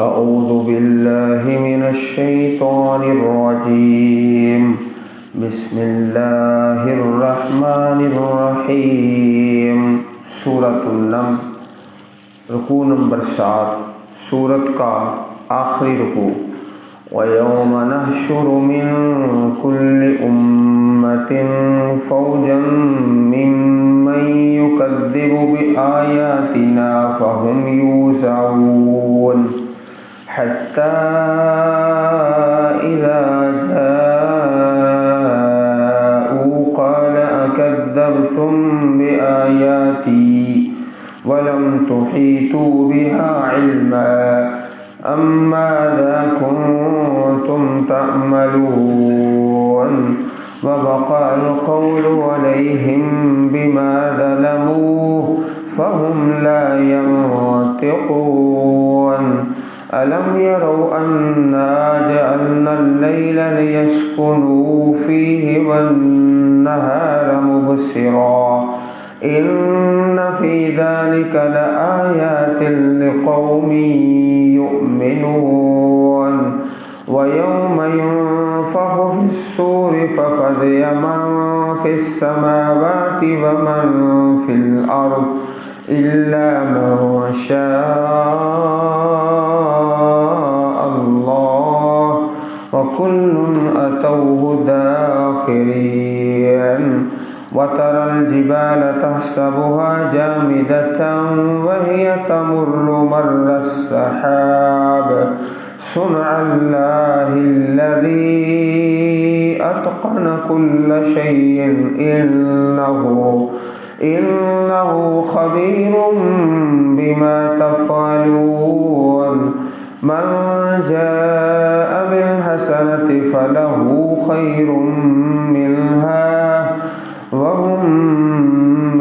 أعوذ بالله من الشيطان الرجيم بسم الله الرحمن الرحیم۔ سورۃ النمل، رکوع نمبر 7، سورت کا آخری رکوع۔ وَيَوْمَ نَحْشُرُ مِن كُلِّ أُمَّةٍ فَوْجًا مِّمَّن يُكَذِّبُ بِآيَاتِنَا فَهُمْ يُوزَعُونَ حَتَّى إِذَا جَاءُوا قَالَ أَكَذَّبْتُم بِآيَاتِي وَلَمْ تُحِيطُوا بِهَا عِلْمًا أَم مَّاذَا كُنتُمْ تَعْمَلُونَ وَوَقَعَ الْقَوْلُ عَلَيْهِمْ بِمَا ظَلَمُوا فَهُمْ لَا يَنطِقُونَ أَلَمْ يَرَوْا أَنَّا جَعَلْنَا اللَّيْلَ لِيَسْكُنُوا فِيهِ وَالنَّهَارَ مُبْصِرًا إِنَّ فِي ذَلِكَ لَآيَاتٍ لِقَوْمٍ يُؤْمِنُونَ وَيَوْمَ يُنفَخُ فِي الصُّورِ فَفَزِعَ مَن فِي السَّمَاوَاتِ وَمَن فِي الْأَرْضِ إِلَّا مَن شَاءَ اللَّهُ وَكُلٌّ أَتَوْهُ دَاخِرِينَ وَتَرَى الْجِبَالَ تَحْسَبُهَا جَامِدَةً وَهِيَ تَمُرُّ مَرَّ السَّحَابِ صُنْعَ اللَّهِ الَّذِي أَتْقَنَ كُلَّ شَيْءٍ إِنَّهُ خَبِيرٌ بِمَا تَفْعَلُونَ مَنْ جَاءَ بِالْحَسَنَةِ فَلَهُ خَيْرٌ مِّنْهَا وَهُمْ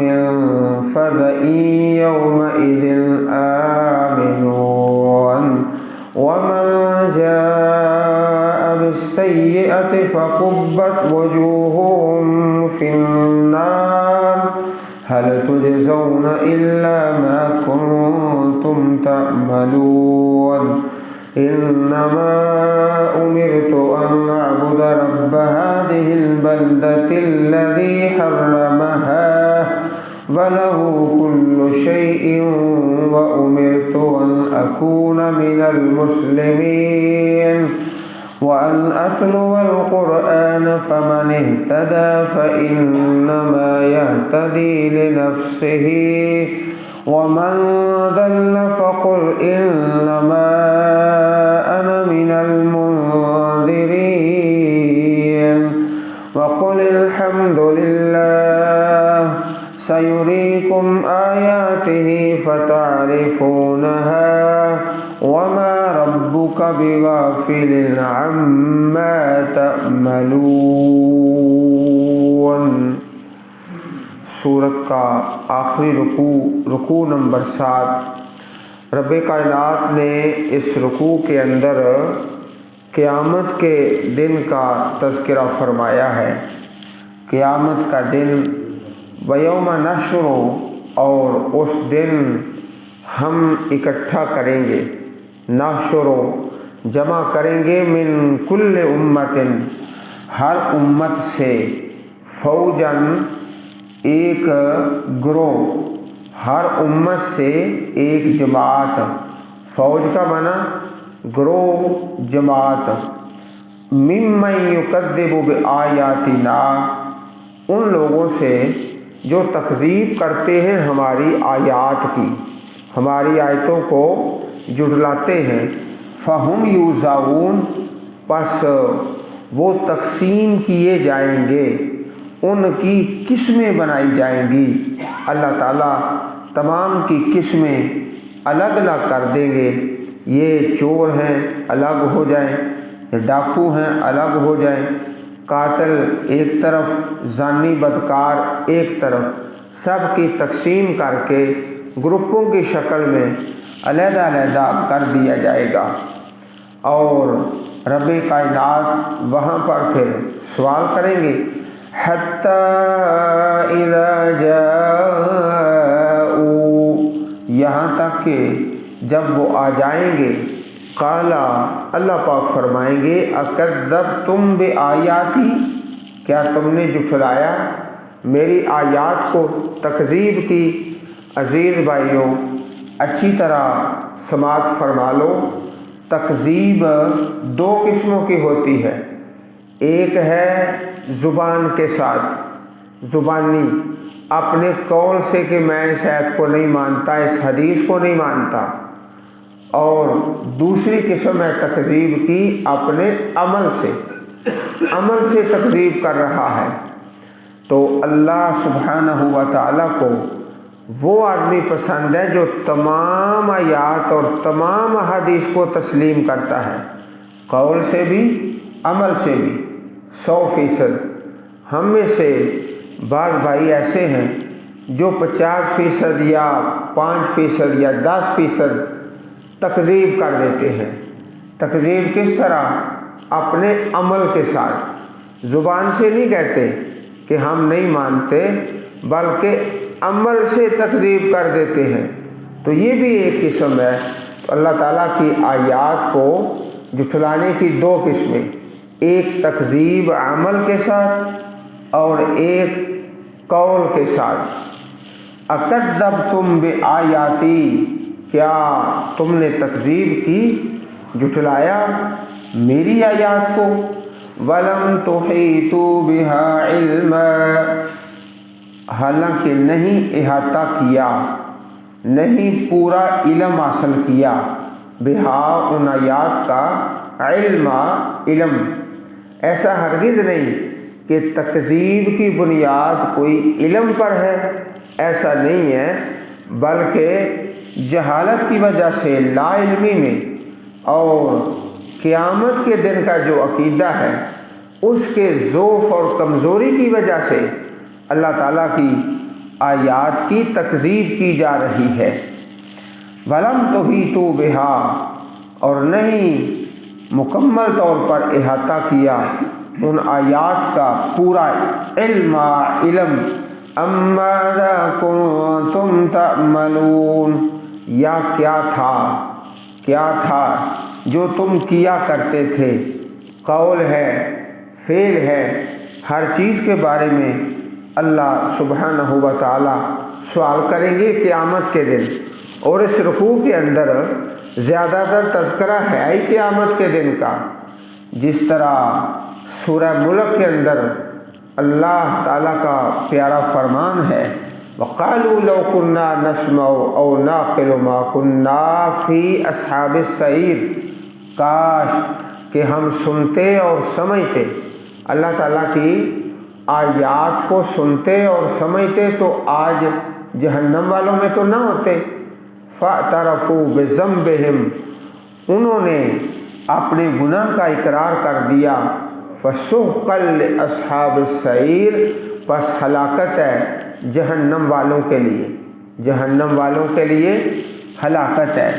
مِنْ فَزَعٍ يَوْمَئِذٍ آمِنُونَ وَمَنْ جَاءَ بِالسَّيِّئَةِ فَكُبَّتْ وُجُوهُهُمْ فِي النَّارِ هَلْ تُجْزَوْنَ إِلَّا مَا كُنتُمْ تَعْمَلُونَ إِنَّمَا أُمِرْتُ أَنْ أَعْبُدَ رَبَّ هَٰذِهِ الْبَلْدَةِ الَّذِي حَرَّمَهَا وَلَهُ كُلُّ شَيْءٍ وَأُمِرْتُ أَنْ أَكُونَ مِنَ الْمُسْلِمِينَ وَأَنْ أَتْلُوَ الْقُرْآنَ فَمَنِ اهْتَدَىٰ فَإِنَّمَا يَهْتَدِي لِنَفْسِهِ وَمَنْ ضَلَّ فَقُلْ إِنَّمَا أَنَا مِنَ الْمُنذِرِينَ وَقُلِ الْحَمْدُ لِلَّهِ سَيُرِيكُمْ آيَاتِهِ فَتَعْرِفُونَهَا وَمَا رَبُّكَ بِغَافِلٍ عَمَّا تَعْمَلُونَ۔ سورت کا آخری رکوع نمبر 7۔ رب کائنات نے اس رکوع کے اندر قیامت کے دن کا تذکرہ فرمایا ہے۔ قیامت کا دن، وَيَوْمَ نَحْشُرُ، اور اس دن ہم اکٹھا کریں گے، نحشر جمع کریں گے، من کل امت، ہر امت سے، فوجن ایک گروہ، ہر امت سے ایک جماعت، فوج کا معنی گروہ، جماعت، ممن یکذب بآیاتنا، ان لوگوں سے جو تکذیب کرتے ہیں ہماری آیات کی، ہماری آیتوں کو جھٹلاتے ہیں، فہم یوزعون، پس وہ تقسیم کیے جائیں گے، ان کی قسمیں بنائی جائیں گی۔ اللہ تعالیٰ تمام کی قسمیں الگ الگ کر دیں گے۔ یہ چور ہیں، الگ ہو جائیں، یہ ڈاکو ہیں، الگ ہو جائیں، قاتل ایک طرف، زانی بدکار ایک طرف، سب کی تقسیم کر کے گروپوں کی شکل میں علیحدہ علیحدہ کر دیا جائے گا۔ اور رب کائنات وہاں پر پھر سوال کریں گے، حَتَّى إِذَا جَاءُوا، یہاں تک کہ جب وہ آ جائیں گے، قالا اللہ پاک فرمائیں گے اکذبتم بآیاتی، کیا تم نے جھٹلایا میری آیات کو، تکذیب کی۔ عزیز بھائیوں اچھی طرح سماعت فرما لو، تکذیب دو قسموں کی ہوتی ہے، ایک ہے زبان کے ساتھ، زبانی اپنے قول سے کہ میں اس آیت کو نہیں مانتا، اس حدیث کو نہیں مانتا، اور دوسری قسم ہے تکذیب کی اپنے عمل سے تکذیب کر رہا ہے۔ تو اللہ سبحانہ و تعالیٰ کو وہ آدمی پسند ہے جو تمام آیات اور تمام احادیث کو تسلیم کرتا ہے، قول سے بھی عمل سے بھی 100%۔ ہم میں سے بعض بھائی ایسے ہیں جو 50% یا 5% یا 10% تکذیب کر دیتے ہیں۔ تکذیب کس طرح؟ اپنے عمل کے ساتھ، زبان سے نہیں کہتے کہ ہم نہیں مانتے، بلکہ عمل سے تکذیب کر دیتے ہیں، تو یہ بھی ایک قسم ہے۔ تو اللہ تعالیٰ کی آیات کو جھٹلانے کی دو قسمیں، ایک تکذیب عمل کے ساتھ اور ایک قول کے ساتھ۔ اکذبتم بآیاتی، کیا تم نے تکذیب کی، جھٹلایا میری آیات کو، وَلَمْ تُحِيطُوا بِهَا عِلْمًا، حالانکہ نہیں احاطہ کیا، نہیں پورا علم حاصل کیا، بہا ان آیات کا، علم، ایسا ہرگز نہیں کہ تکذیب کی بنیاد کوئی علم پر ہے، ایسا نہیں ہے، بلکہ جہالت کی وجہ سے، لا علمی میں، اور قیامت کے دن کا جو عقیدہ ہے اس کے ضعف اور کمزوری کی وجہ سے اللہ تعالیٰ کی آیات کی تکذیب کی جا رہی ہے۔ وَلَمْ تُحِيطُوا بِهَا، اور نہیں مکمل طور پر احاطہ کیا ان آیات کا پورا علم، ماذا كنتم تعملون، یا کیا تھا جو تم کیا کرتے تھے، قول ہے، فعل ہے، ہر چیز کے بارے میں اللہ سبحانہ و تعالی سوال کریں گے قیامت کے دن۔ اور اس رکوع کے اندر زیادہ تر تذکرہ ہے ہی قیامت کے دن کا، جس طرح سورہ ملک کے اندر اللہ تعالیٰ کا پیارا فرمان ہے، وَقَالُوا لَوْ كُنَّا نَسْمَعُ أَوْ نَعْقِلُ مَا كُنَّا فِي أَصْحَابِ السَّعِيرِ، کاش کہ ہم سنتے اور سمجھتے، اللہ تعالیٰ کی آیات کو سنتے اور سمجھتے تو آج جہنم والوں میں تو نہ ہوتے۔ فَاعْتَرَفُوا بِذَنبِهِمْ، انہوں نے اپنے گناہ کا اقرار کر دیا، فَسُحْقًا لِأَصْحَابِ السَّعِيرِ، پس ہلاکت ہے جہنم والوں کے لیے، جہنم والوں کے لیے ہلاکت ہے۔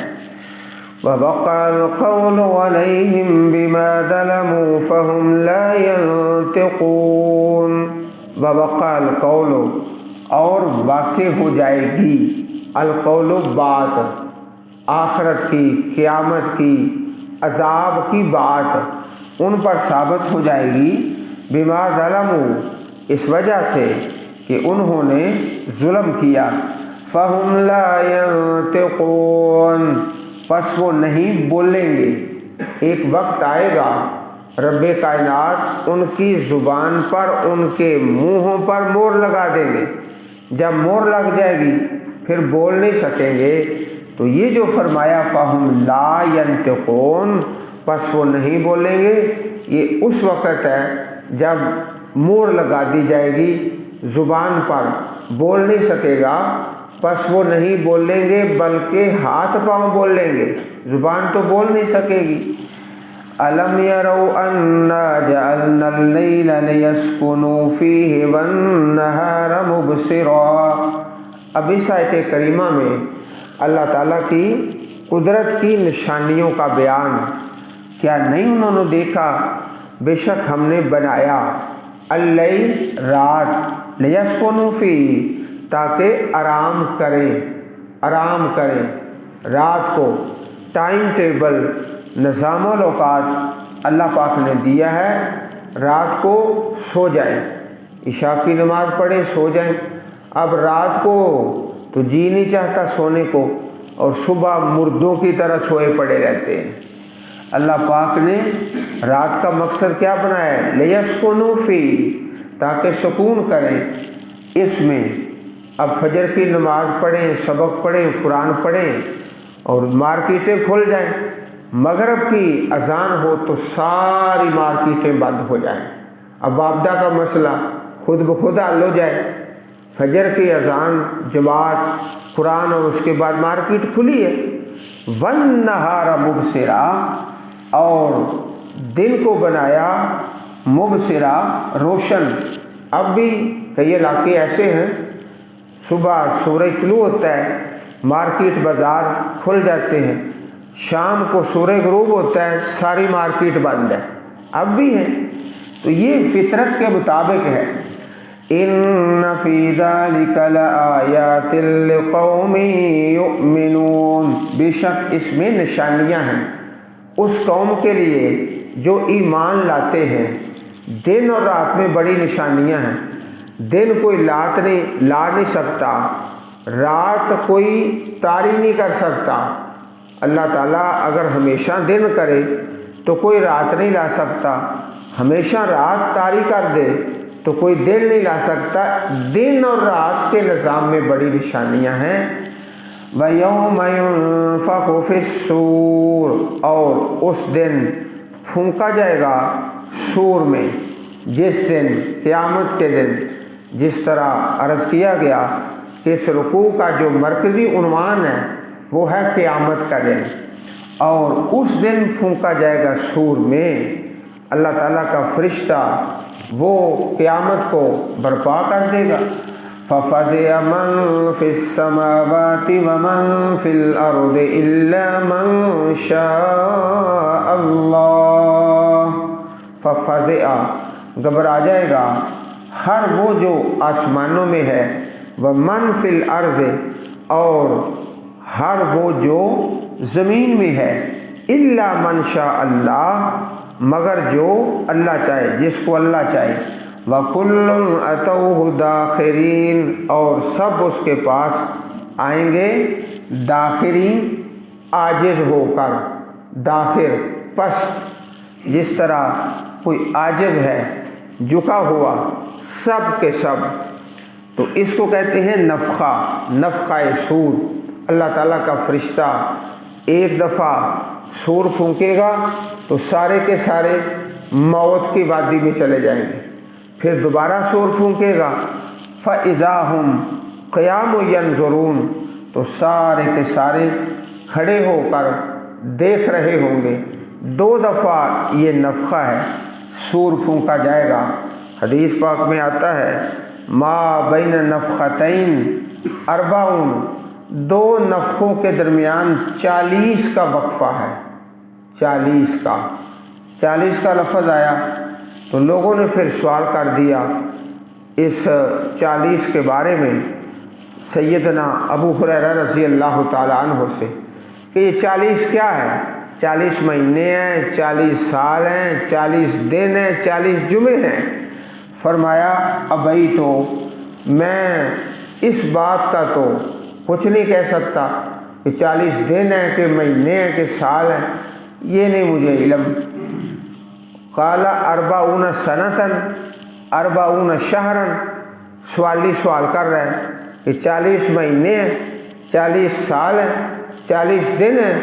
وَوَقَعَ الْقَوْلُ عَلَيْهِمْ بِمَا ظَلَمُوا فَهُمْ لَا يَنطِقُونَ۔ وَوَقَعَ الْقَوْلُ، اور واقع ہو جائے گی، القول بات، آخرت کی، قیامت کی، عذاب کی بات ان پر ثابت ہو جائے گی، بما ظلموا، اس وجہ سے کہ انہوں نے ظلم کیا، فہم لا ینطقون، پس وہ نہیں بولیں گے۔ ایک وقت آئے گا رب کائنات ان کی زبان پر، ان کے منہوں پر مہر لگا دیں گے، جب مہر لگ جائے گی پھر بول نہیں سکیں گے۔ تو یہ جو فرمایا فہم لا ینطقون، پس وہ نہیں بولیں گے، یہ اس وقت ہے جب مہر لگا دی جائے گی زبان پر، بول نہیں سکے گا، پس وہ نہیں بولیں گے بلکہ ہاتھ پاؤں بول لیں گے، زبان تو بول نہیں سکے گی۔ أَلَمْ يَرَوْا أَنَّا جَعَلْنَا اللَّيْلَ لِيَسْكُنُوا فِيهِ وَالنَّهَارَ مُبْصِرًا۔ اب اس آیت کریمہ میں اللہ تعالیٰ کی قدرت کی نشانیوں کا بیان، کیا نہیں انہوں نے دیکھا، بے شک ہم نے بنایا اللیل، رات، لیسکنوا فیہ، تاکہ آرام کریں رات کو، ٹائم ٹیبل نظام الاوقات اللہ پاک نے دیا ہے، رات کو سو جائیں، عشاء کی نماز پڑھیں، سو جائیں۔ اب رات کو تو جی نہیں چاہتا سونے کو، اور صبح مردوں کی طرح سوئے پڑے رہتے ہیں۔ اللہ پاک نے رات کا مقصد کیا بنایا ہے؟ لیسکنوا فیہ، تاکہ سکون کریں اس میں۔ اب فجر کی نماز پڑھیں، سبق پڑھیں، قرآن پڑھیں اور مارکیٹیں کھل جائیں۔ مغرب کی اذان ہو تو ساری مارکیٹیں بند ہو جائیں۔ اب وابدہ کا مسئلہ خود بخود حل ہو جائے۔ فجر کی اذان، جماعت، قرآن اور اس کے بعد مارکیٹ کھلی ہے۔ وَالنَّهَارَ مُبْصِرًا، اور دن کو بنایا مبصرا، روشن۔ اب بھی کئی علاقے ایسے ہیں صبح سورج طلوع ہوتا ہے، مارکیٹ بازار کھل جاتے ہیں، شام کو سورج غروب ہوتا ہے، ساری مارکیٹ بند ہے، اب بھی ہیں۔ تو یہ فطرت کے مطابق ہے۔ ان فی ذلک لآیات لقوم یؤمنون، بے شک اس میں نشانیاں ہیں اس قوم کے لیے جو ایمان لاتے ہیں۔ دن اور رات میں بڑی نشانیاں ہیں۔ دن کوئی لا نہیں سکتا، رات کوئی طاری نہیں کر سکتا۔ اللہ تعالیٰ اگر ہمیشہ دن کرے تو کوئی رات نہیں لا سکتا، ہمیشہ رات طاری کر دے تو کوئی دن نہیں لا سکتا۔ دن اور رات کے نظام میں بڑی نشانیاں ہیں۔ وَيَوْمَ يُنفَخُ فِي الصُّورِ، اور اس دن پھونکا جائے گا صور میں، جس دن قیامت کے دن، جس طرح عرض کیا گیا کہ اس رکوع کا جو مرکزی عنوان ہے وہ ہے قیامت کا دن، اور اس دن پھونکا جائے گا صور میں۔ اللہ تعالیٰ کا فرشتہ وہ قیامت کو برپا کر دے گا۔ فَفَزِعَ مَن فِي السَّمَاوَاتِ وَمَن فِي الْأَرْضِ إِلَّا مَن شَاءَ اللَّهُ۔ فَفَزِعَ، گھبرا جائے گا، ہر وہ جو آسمانوں میں ہے، وَمَن فِي الْأَرْضِ، اور ہر وہ جو زمین میں ہے، إِلَّا مَن شَاءَ اللَّهُ، مگر جو اللہ چاہے، جس کو اللہ چاہے۔ وَكُلٌّ أَتَوْهُ دَاخِرِينَ، اور سب اس کے پاس آئیں گے داخرین، عاجز ہو کر۔ داخر پست، جس طرح کوئی عاجز ہے، جھکا ہوا، سب کے سب۔ تو اس کو کہتے ہیں نفخہ، نفخہ صور۔ اللہ تعالیٰ کا فرشتہ ایک دفعہ صور پھونکے گا تو سارے کے سارے موت کی وادی میں چلے جائیں گے۔ پھر دوبارہ صور پھونکے گا، فَإِذَا هُمْ قِيَامٌ يَنظُرُونَ، تو سارے کے سارے کھڑے ہو کر دیکھ رہے ہوں گے۔ 2 دفعہ یہ نفخہ ہے، صور پھونکا جائے گا۔ حدیث پاک میں آتا ہے ما بین نفختین 40، 2 نفخوں کے درمیان 40 کا وقفہ ہے۔ 40 کا لفظ آیا تو لوگوں نے پھر سوال کر دیا اس 40 کے بارے میں سیدنا ابو ہریرہ رضی اللہ تعالیٰ عنہ سے کہ یہ 40 کیا ہے؟ 40 مہینے ہیں، 40 سال ہیں، 40 دن ہیں، 40 جمعے ہیں۔ فرمایا ابھی تو میں اس بات کا تو کچھ نہیں کہہ سکتا کہ 40 دن ہیں کہ مہینے ہیں کہ سال ہیں، یہ نہیں مجھے علم۔ قال 40 سنۃ 40 شہرا، سوالی سوال کر رہا ہے کہ 40 مہینے ہیں، 40 سال ہیں، 40 دن ہیں۔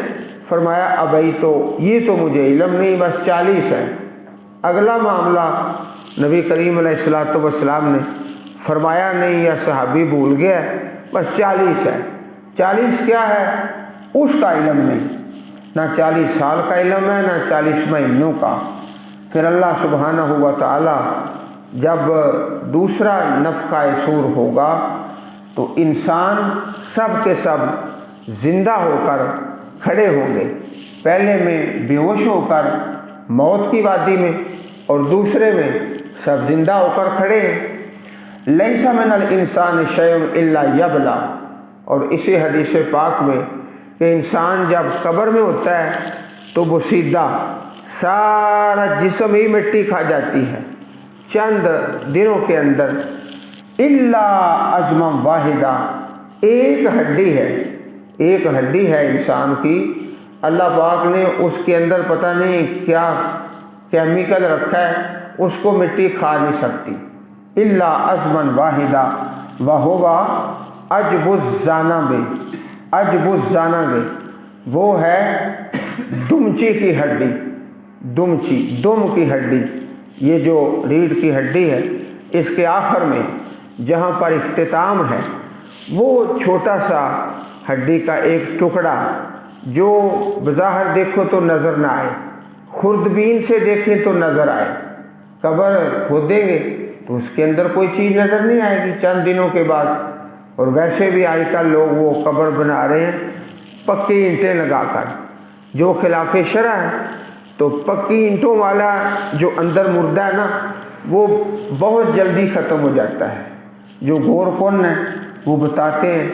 فرمایا ابھی تو یہ تو مجھے علم نہیں، بس 40 ہے۔ اگلا معاملہ نبی کریم علیہ الصلوۃ والسلام نے فرمایا نہیں، یا صحابی بھول گیا، بس 40 ہے۔ 40 کیا ہے اس کا علم نہیں، نہ 40 سال کا علم ہے، نہ 40 مہینوں کا۔ پھر اللہ سبحانہ و تعالی جب دوسرا نفخہ صور ہوگا تو انسان سب کے سب زندہ ہو کر کھڑے ہوں گے، پہلے میں بے ہوش ہو کر موت کی وادی میں، اور دوسرے میں سب زندہ ہو کر کھڑے ہیں۔ لیس من الانسان شیء الا یبلا، اور اسی حدیث پاک میں کہ انسان جب قبر میں ہوتا ہے تو وہ سیدھا سارا جسم ہی مٹی کھا جاتی ہے چند دنوں کے اندر، الا عظما واحدہ، ایک ہڈی ہے انسان کی، اللہ پاک نے اس کے اندر پتہ نہیں کیا کیمیکل رکھا ہے، اس کو مٹی کھا نہیں سکتی، الا عظما واحدہ وہو عجب الذنب، عجب الذنب وہ ہے دمچی کی ہڈی، دم کی ہڈی، یہ جو ریڑھ کی ہڈی ہے اس کے آخر میں جہاں پر اختتام ہے وہ چھوٹا سا ہڈی کا ایک ٹکڑا جو بظاہر دیکھو تو نظر نہ آئے، خوردبین سے دیکھیں تو نظر آئے، قبر کھودیں گے تو اس کے اندر کوئی چیز نظر نہیں آئے گی چند دنوں کے بعد۔ اور ویسے بھی آج کل لوگ وہ قبر بنا رہے ہیں پکی اینٹیں لگا کر، جو خلاف شرع ہے، تو پکی اینٹوں والا جو اندر مردہ ہے نا وہ بہت جلدی ختم ہو جاتا ہے، جو غور کن ہے وہ بتاتے ہیں۔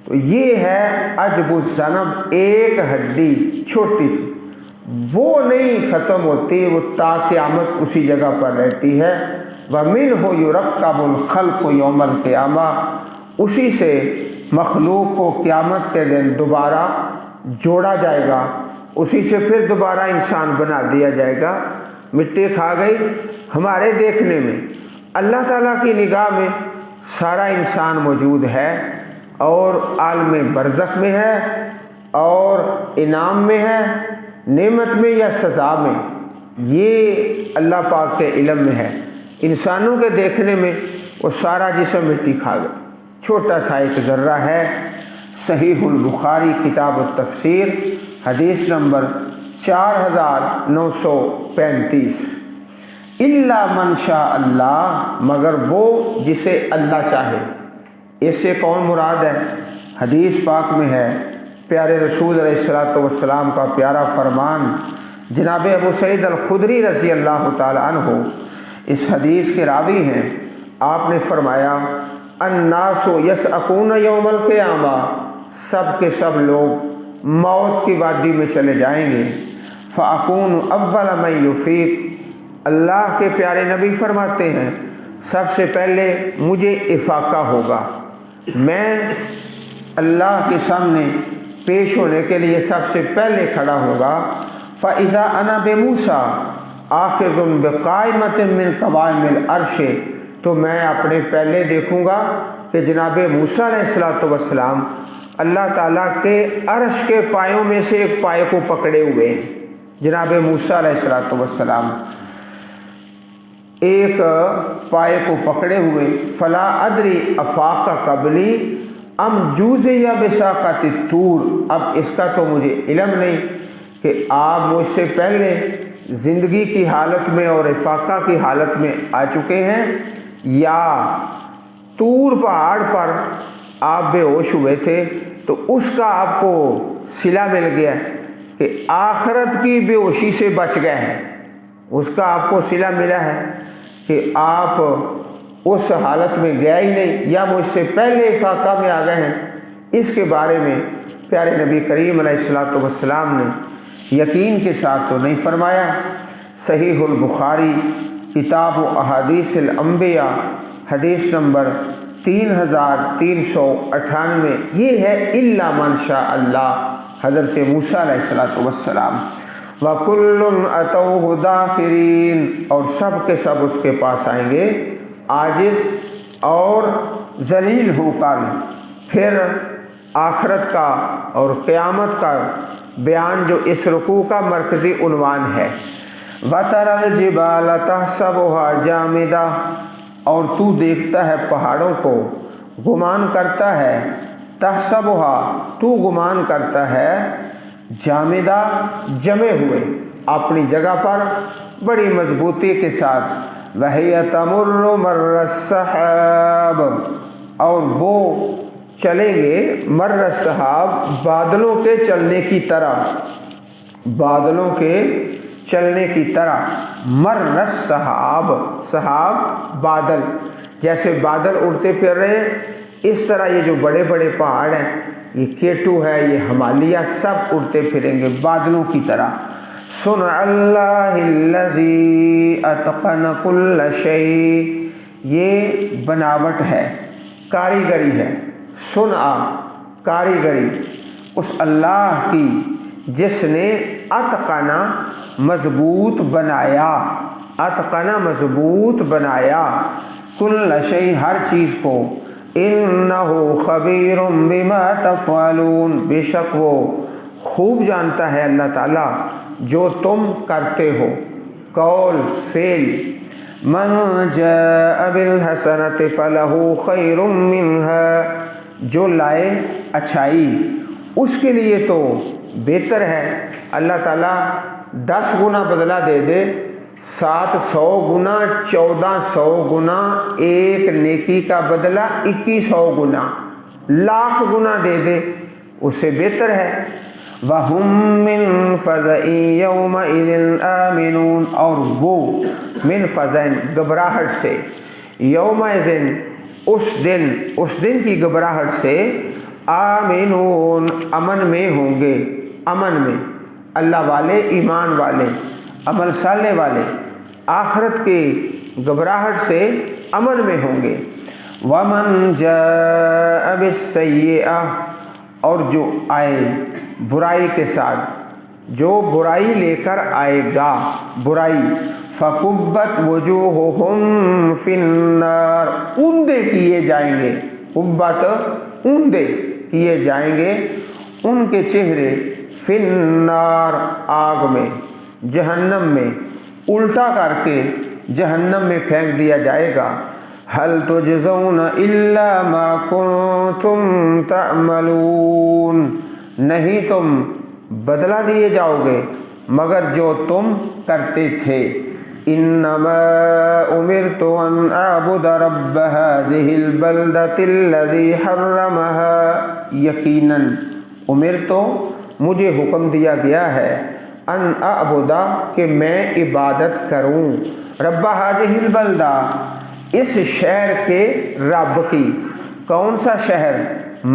تو یہ ہے عجب الذنب، ایک ہڈی چھوٹی سی، وہ نہیں ختم ہوتی، وہ تا قیامت اسی جگہ پر رہتی ہے۔ وَمِنْهُ يُرَكَّبُ الْخَلْقُ يَوْمَ الْقِيَامَةِ، اسی سے مخلوق کو قیامت کے دن دوبارہ جوڑا جائے گا، اسی سے پھر دوبارہ انسان بنا دیا جائے گا۔ مٹی کھا گئی ہمارے دیکھنے میں، اللہ تعالیٰ کی نگاہ میں سارا انسان موجود ہے، اور عالم برزخ میں ہے، اور انعام میں ہے، نعمت میں یا سزا میں، یہ اللہ پاک کے علم میں ہے۔ انسانوں کے دیکھنے میں وہ سارا جسم مٹی کھا گیا، چھوٹا سا ایک ذرہ ہے۔ صحیح البخاری کتاب التفسیر حدیث نمبر 4935، الا من شاء اللہ، مگر وہ جسے اللہ چاہے۔ اس سے کون مراد ہے؟ حدیث پاک میں ہے، پیارے رسول علیہ الصلوۃ والسلام کا پیارا فرمان، جناب ابو سعید الخدری رضی اللہ تعالی عنہ اس حدیث کے راوی ہیں، آپ نے فرمایا الناس یسعقون یوم القیامہ، سب کے سب لوگ موت کی وادی میں چلے جائیں گے، فاکون اول من یفیق، اللہ کے پیارے نبی فرماتے ہیں سب سے پہلے مجھے افاقہ ہوگا، میں اللہ کے سامنے پیش ہونے کے لیے سب سے پہلے کھڑا ہوگا۔ فَإِذَا أَنَا بِمُوسَىٰ آخذٌ بِقَائِمَةٍ مِّن قَوَائِمِ الْعَرْشِ، تو میں اپنے پہلے دیکھوں گا کہ جناب موسیٰ علیہ الصلوۃ والسلام اللہ تعالیٰ کے عرش کے پایوں میں سے ایک پائے کو پکڑے ہوئے ہیں۔ جناب موسیٰ علیہ الصلوۃ والسلام ایک پائے کو پکڑے ہوئے، فلا ادری افاق قبلی ام جوزی بساقۃ الطور، اب اس کا تو مجھے علم نہیں کہ آپ مجھ سے پہلے زندگی کی حالت میں اور افاقہ کی حالت میں آ چکے ہیں، یا طور پہاڑ پر آپ بے ہوش ہوئے تھے تو اس کا آپ کو صلہ مل گیا کہ آخرت کی بے ہوشی سے بچ گئے ہیں، اس کا آپ کو صلہ ملا ہے کہ آپ اس حالت میں گئے ہی نہیں، یا مجھ سے پہلے افاقہ میں آ گئے ہیں۔ اس کے بارے میں پیارے نبی کریم علیہ الصلوۃ والسلام نے یقین کے ساتھ تو نہیں فرمایا۔ صحیح البخاری کتاب و احادیث الانبیاء حدیث نمبر 3398، یہ ہے الا من شاء اللہ، حضرت موسیٰ علیہ الصلوۃ والسلام۔ وَكُلٌّ أَتَوْهُ دَاخِرِينَ، اور سب کے سب اس کے پاس آئیں گے عاجز اور ذلیل ہو کر۔ پھر آخرت کا اور قیامت کا بیان جو اس رکوع کا مرکزی عنوان ہے۔ وَتَرَى الْجِبَالَ تَحْسَبُهَا جَامِدَةً، اور تو دیکھتا ہے پہاڑوں کو، گمان کرتا ہے، تحسبها، تو گمان کرتا ہے، جامدہ، جمے ہوئے اپنی جگہ پر بڑی مضبوطی کے ساتھ، وَهِيَ تَمُرُّ مَرَّ السَّحَابِ، اور وہ چلیں گے مر السحاب، بادلوں کے چلنے کی طرح، بادلوں کے چلنے کی طرح، مر السحاب، سحاب بادل، جیسے بادل اڑتے پھر رہے ہیں اس طرح یہ جو بڑے بڑے پہاڑ ہیں یہ کیٹو ہے، یہ ہمالیہ، سب اڑتے پھریں گے بادلوں کی طرح۔ صنع اللہ الذی اتقن کل شیء، یہ بناوٹ ہے، کاریگری ہے۔ صنع کاریگری اس اللہ کی جس نے اتقنا مضبوط بنایا، اتقنا مضبوط بنایا، کل شیء ہر چیز کو، انہ خبیر بما تفعلون، بے شک وہ خوب جانتا ہے اللہ تعالیٰ جو تم کرتے ہو، قول فعل۔ من جاء بالحسنۃ فلہ خیر منہا، جو لائے اچھائی اس کے لیے تو بہتر ہے، اللہ تعالیٰ 10 گنا بدلہ دے دے، 700 گنا، 1400 گنا، ایک نیکی کا بدلہ 2100 گنا، لاکھ گنا دے دے، اس سے بہتر ہے۔ وَهُم مِّن فَزَعٍ يَوْمَئِذٍ آمِنُونَ، اور وہ من فزعٍ گھبراہٹ سے، یومئذٍ اس دن کی گھبراہٹ سے، آمنون امن میں ہوں گے، امن میں، اللہ والے، ایمان والے، عمل صالح والے آخرت کی گھبراہٹ سے امن میں ہوں گے۔ وَمَن جَاءَ بِالسَّيِّئَةِ، اور جو آئے برائی کے ساتھ، جو برائی لے کر آئے گا، برائی، فَكُبَّتْ وُجُوهُهُمْ فِي النَّارِ، اوندے کیے جائیں گے، کبت اوندے کیے جائیں گے ان کے چہرے، فی النار آگ میں، جہنم میں، الٹا کر کے جہنم میں پھینک دیا جائے گا۔ هل تجزون الا ما کنتم تعملون، نہیں تم بدلہ دیے جاؤ گے مگر جو تم کرتے تھے۔ انما امرت ان اعبد رب هذه البلدة الذي حرمها، یقیناً امرت، مجھے حکم دیا گیا ہے، ان اعبد، کہ میں عبادت کروں، رب هذه البلدہ، اس شہر کے رب کی۔ کون سا شہر؟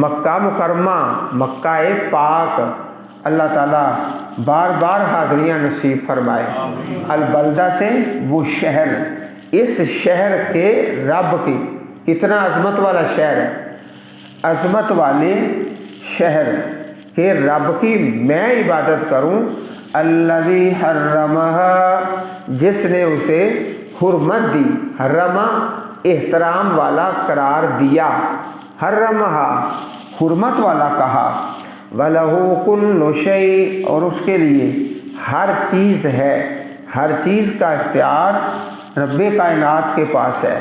مکہ مکرمہ، مکہ پاک۔ اللہ تعالیٰ بار بار حاضریاں نصیب فرمائے۔ البلدہ تھے وہ شہر، اس شہر کے رب کی، کتنا عظمت والا شہر ہے، عظمت والے شہر کے رب کی میں عبادت کروں۔ الذی حرمہا، جس نے اسے حرمت دی، حرمہ احترام والا قرار دیا، حرمہا حرمت والا کہا۔ وَلَهُ كُلُّ شَيْءٍ، اور اس کے لیے ہر چیز ہے، ہر چیز کا اختیار رب کائنات کے پاس ہے۔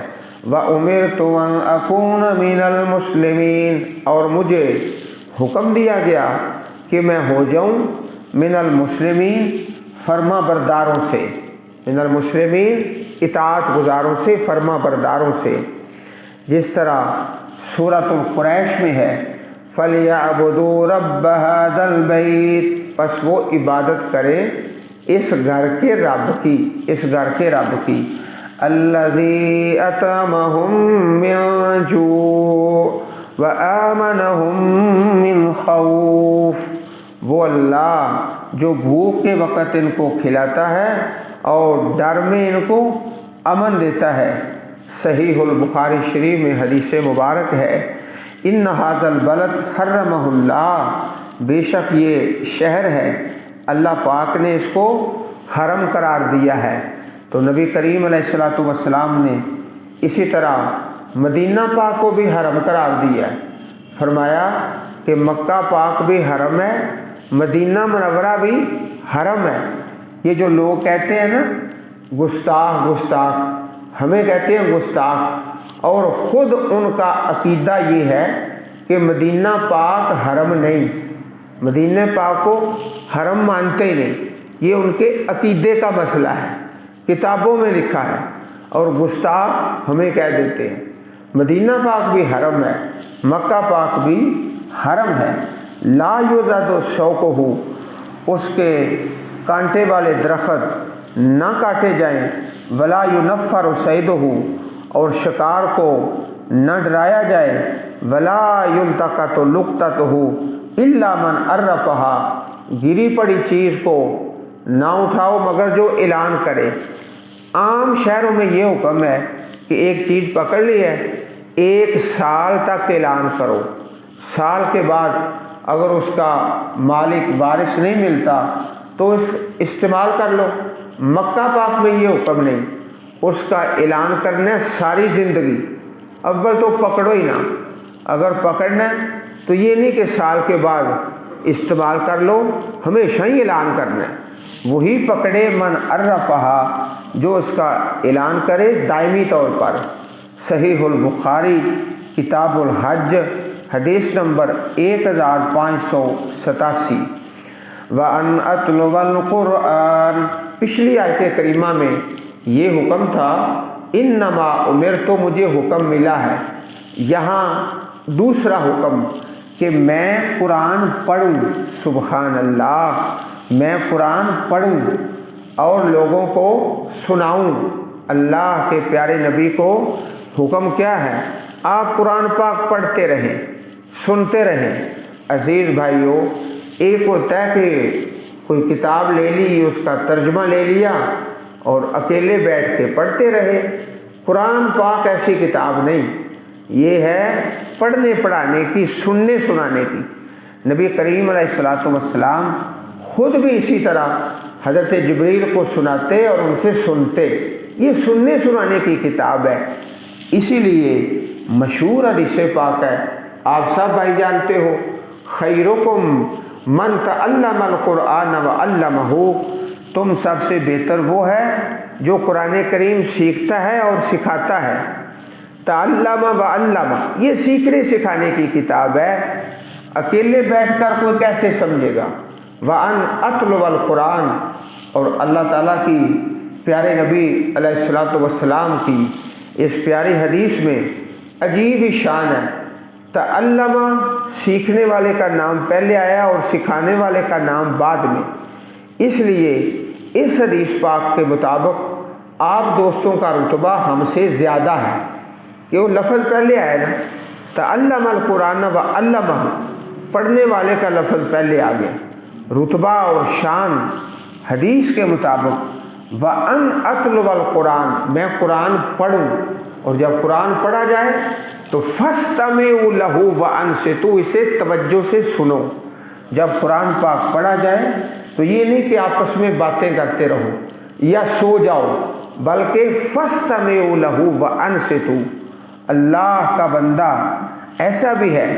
وَأُمِرْتُ أَنْ أَكُونَ مِنَ الْمُسْلِمِينَ، اور مجھے حکم دیا گیا کہ میں ہو جاؤں من المسلمین، فرما برداروں سے، من المسلمین اطاعت گزاروں سے، فرما برداروں سے۔ جس طرح سورۃ القریش میں ہے، فَلْيَعْبُدُوا رَبَّ هَذَا الْبَيْتِ، پس وہ عبادت کرے اس گھر کے رب کی، اس گھر کے رب کی۔ الَّذِي أَطْعَمَهُم مِّن جُوعٍ وَآمَنَهُم مِّن خَوْفٍ، وہ اللہ جو بھوک کے وقت ان کو کھلاتا ہے اور ڈر میں ان کو امن دیتا ہے۔ صحیح البخاری شریف میں حدیث مبارک ہے، ان ھذا البلد حرمہ اللہ، بے شک یہ شہر ہے اللہ پاک نے اس کو حرم قرار دیا ہے۔ تو نبی کریم علیہ الصلوۃ والسلام نے اسی طرح مدینہ پاک کو بھی حرم قرار دیا ہے، فرمایا کہ مکہ پاک بھی حرم ہے، مدینہ منورہ بھی حرم ہے۔ یہ جو لوگ کہتے ہیں نا گستاخ گستاخ، ہمیں کہتے ہیں گستاخ، اور خود ان کا عقیدہ یہ ہے کہ مدینہ پاک حرم نہیں، مدینہ پاک کو حرم مانتے ہی نہیں، یہ ان کے عقیدے کا مسئلہ ہے، کتابوں میں لکھا ہے، اور گستاخ ہمیں کہہ دیتے ہیں۔ مدینہ پاک بھی حرم ہے، مکہ پاک بھی حرم ہے۔ لا یزاد شوقہ، اس کے کانٹے والے درخت نہ کاٹے جائیں، ولا ینفر صیدہ، اور شکار کو نہ ڈرایا جائے، ولا یلتقط لقطتہ الا من عرفہا، گری پڑی چیز کو نہ اٹھاؤ مگر جو اعلان کرے۔ عام شہروں میں یہ حکم ہے کہ ایک چیز پکڑ لی ہے 1 سال تک اعلان کرو، سال کے بعد اگر اس کا مالک وارث نہیں ملتا تو استعمال کر لو۔ مکہ پاک میں یہ حکم نہیں، اس کا اعلان کرنا ہے ساری زندگی، اول تو پکڑو ہی نہ، اگر پکڑنا ہے تو یہ نہیں کہ سال کے بعد استعمال کر لو، ہمیشہ ہی اعلان کرنا ہے۔ وہی پکڑے من عرفہا، جو اس کا اعلان کرے دائمی طور پر۔ صحیح البخاری کتاب الحج حدیث نمبر 1587۔ وَأَنْ أَتْلُوَ الْقُرْآنَ، پچھلی آیت کریمہ میں یہ حکم تھا انما امرت، تو مجھے حکم ملا ہے۔ یہاں دوسرا حکم کہ میں قرآن پڑھوں، سبحان اللہ، میں قرآن پڑھوں اور لوگوں کو سناؤں۔ اللہ کے پیارے نبی کو حکم کیا ہے؟ آپ قرآن پاک پڑھتے رہیں، سنتے رہیں۔ عزیز بھائیوں، ایک ہوتا ہے کہ کوئی کتاب لے لی، اس کا ترجمہ لے لیا اور اکیلے بیٹھ کے پڑھتے رہے۔ قرآن پاک ایسی کتاب نہیں، یہ ہے پڑھنے پڑھانے کی، سننے سنانے کی۔ نبی کریم علیہ الصلوۃ والسلام خود بھی اسی طرح حضرت جبریل کو سناتے اور ان سے سنتے۔ یہ سننے سنانے کی کتاب ہے، اسی لیے مشہور حدیث پاک ہے، آپ سب بھائی جانتے ہو، خیرکم من تعلم القرآن وعلمہ، تم سب سے بہتر وہ ہے جو قرآن کریم سیکھتا ہے اور سکھاتا ہے۔ تعلم وعلم، یہ سیکھنے سکھانے کی کتاب ہے، اکیلے بیٹھ کر کوئی کیسے سمجھے گا۔ وَأَنْ أَتْلُوَ الْقُرْآنَ، اور اللہ تعالیٰ کی پیارے نبی علیہ الصلوۃ والسلام کی اس پیاری حدیث میں عجیب ہی شان ہے۔ تعلم، سیکھنے والے کا نام پہلے آیا اور سکھانے والے کا نام بعد میں، اس لیے اس حدیث پاک کے مطابق آپ دوستوں کا رتبہ ہم سے زیادہ ہے کہ وہ لفظ پہلے آیا نا، تعلم القرآن وعلمہ، پڑھنے والے کا لفظ پہلے آ گیا۔ رتبہ اور شان حدیث کے مطابق وَأَنْ أَتْلُوَ الْقُرْآنَ، میں قرآن پڑھوں، اور جب قرآن پڑھا جائے تو فَاسْتَمِعُوا لَهُ وَأَنْصِتُوا، اسے توجہ سے سنو۔ جب قرآن پاک پڑھا جائے تو یہ نہیں کہ آپس میں باتیں کرتے رہو یا سو جاؤ، بلکہ فَاسْتَمِعُوا لَهُ وَأَنْصِتُوا۔ اللہ کا بندہ ایسا بھی ہے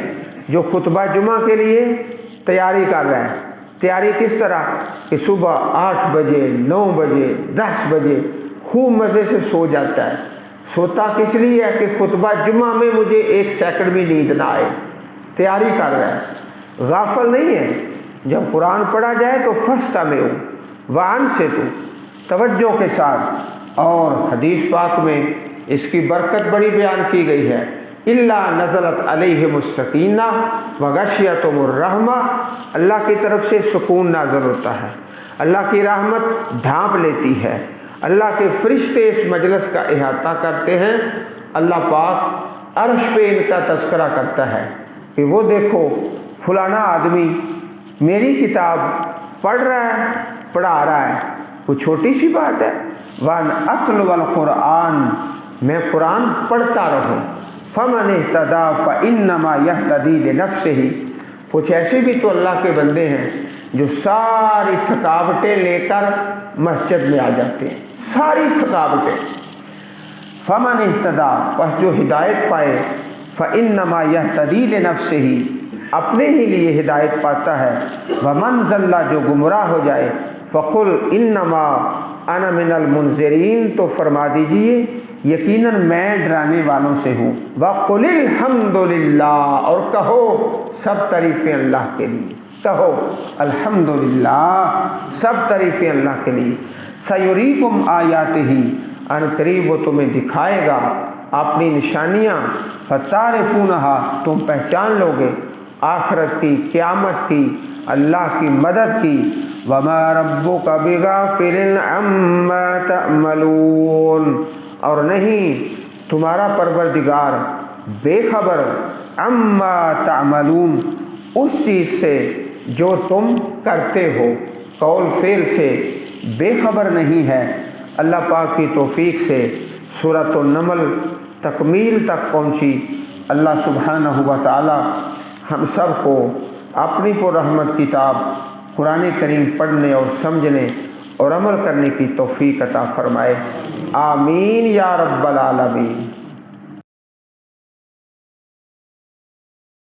جو خطبہ جمعہ کے لیے تیاری کر رہا ہے۔ تیاری کس طرح کہ صبح 8 بجے 9 بجے 10 بجے خوب مزے سے سو جاتا ہے۔ سوتا کس لیے ہے کہ خطبہ جمعہ میں مجھے 1 سیکنڈ بھی نیند نہ آئے، تیاری کر رہا ہے، غافل نہیں ہے۔ جب قرآن پڑھا جائے تو فَاسْتَمِعُوا وَأَنْصِتُوا، توجہ کے ساتھ۔ اور حدیث پاک میں اس کی برکت بڑی بیان کی گئی ہے، إِلَّا نَزَلَتْ عَلَيْهِمُ السَّكِينَةُ وَغَشِيَتْهُمُ الرَّحْمَةُ، اللہ کی طرف سے سکون نازل ہوتا ہے، اللہ کی رحمت ڈھانپ لیتی ہے، اللہ کے فرشتے اس مجلس کا احاطہ کرتے ہیں۔ اللہ پاک عرش پہ ان کا تذکرہ کرتا ہے کہ وہ دیکھو فلانا آدمی میری کتاب پڑھ رہا ہے، پڑھا رہا ہے، وہ چھوٹی سی بات ہے۔ وَأَنْ أَتْلُوَ الْقُرْآنَ، میں قرآن پڑھتا رہوں۔ فَمَنِ اهْتَدَىٰ فَإِنَّمَا يَهْتَدِي لِنَفْسِهِ، کچھ ایسے بھی تو اللہ کے بندے ہیں جو ساری تھکاوٹیں لے کر مسجد میں آ جاتے ہیں، ساری تھکاوٹیں۔ فَمَنِ اهْتَدَىٰ، پس جو ہدایت پائے، فَإِنَّمَا يَهْتَدِي لِنَفْسِهِ، اپنے ہی لیے ہدایت پاتا ہے۔ وَمَنْ ضَلَّ، جو گمراہ ہو جائے، فَقُلْ إِنَّمَا أَنَا مِنَ الْمُنذِرِينَ، تو فرما دیجئے یقیناً میں ڈرانے والوں سے ہوں۔ وَقُلِ الْحَمْدُ لِلَّهِ، اور کہو سب تعریفیں اللہ کے لیے، کہو الحمدللہ، سب تعریفیں اللہ کے لیے۔ سَيُرِيكُمْ آيَاتِهِ، ان قریب وہ تمہیں دکھائے گا اپنی نشانیاں، فَتَعْرِفُونَهَا، تم پہچان لوگے، آخرت کی، قیامت کی، اللہ کی مدد کی۔ وَمَا رَبُّكَ بِغَافِلٍ عَمَّا تَعْمَلُونَ، اور نہیں تمہارا پروردگار بے خبر عما تعملون اس چیز سے جو تم کرتے ہو، قول فعل سے بے خبر نہیں ہے۔ اللہ پاک کی توفیق سے سورۃ النمل تکمیل تک پہنچی۔ اللہ سبحانہ و تعالی ہم سب کو اپنی پر رحمت کتاب قرآن کریم پڑھنے اور سمجھنے اور عمل کرنے کی توفیق عطا فرمائے، آمین یا رب العالمین۔